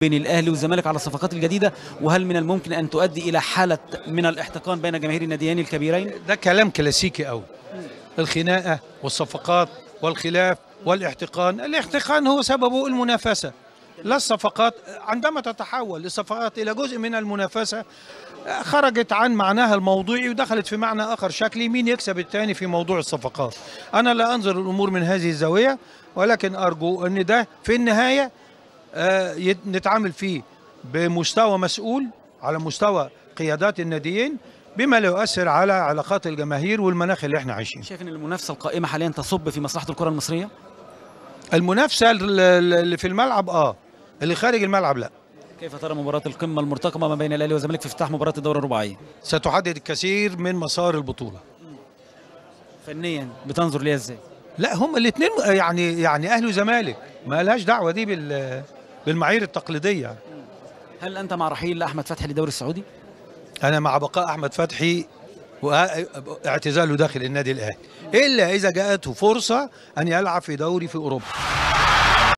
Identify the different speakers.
Speaker 1: بين الاهلي والزمالك على الصفقات الجديده، وهل من الممكن ان تؤدي الى حاله من الاحتقان بين جماهير الناديين الكبيرين؟
Speaker 2: ده كلام كلاسيكي قوي. الخناقه والصفقات والخلاف والاحتقان، الاحتقان هو سببه المنافسه لا الصفقات. عندما تتحول الصفقات الى جزء من المنافسه خرجت عن معناها الموضوعي ودخلت في معنى اخر شكلي، مين يكسب الثاني في موضوع الصفقات. انا لا انظر الامور من هذه الزاويه، ولكن ارجو ان ده في النهايه نتعامل فيه بمستوى مسؤول على مستوى قيادات الناديين، بما لا يؤثر على علاقات الجماهير والمناخ اللي احنا عايشين.
Speaker 1: شايف ان المنافسه القائمه حاليا تصب في مصلحه الكره المصريه؟
Speaker 2: المنافسه اللي في الملعب اللي خارج الملعب لا.
Speaker 1: كيف ترى مباراه القمه المرتقبه ما بين الاهلي والزمالك في افتتاح مباراه الدوري الرباعيه؟
Speaker 2: ستحدد الكثير من مسار البطوله.
Speaker 1: فنيا بتنظر ليها ازاي؟
Speaker 2: لا هم الاثنين يعني اهلي وزمالك، ما لهاش دعوه دي بالمعايير التقليديه.
Speaker 1: هل انت مع رحيل احمد فتحي للدوري السعودي؟
Speaker 2: انا مع بقاء احمد فتحي واعتزاله داخل النادي الاهلي، الا اذا جاءته فرصه ان يلعب في دوري في اوروبا.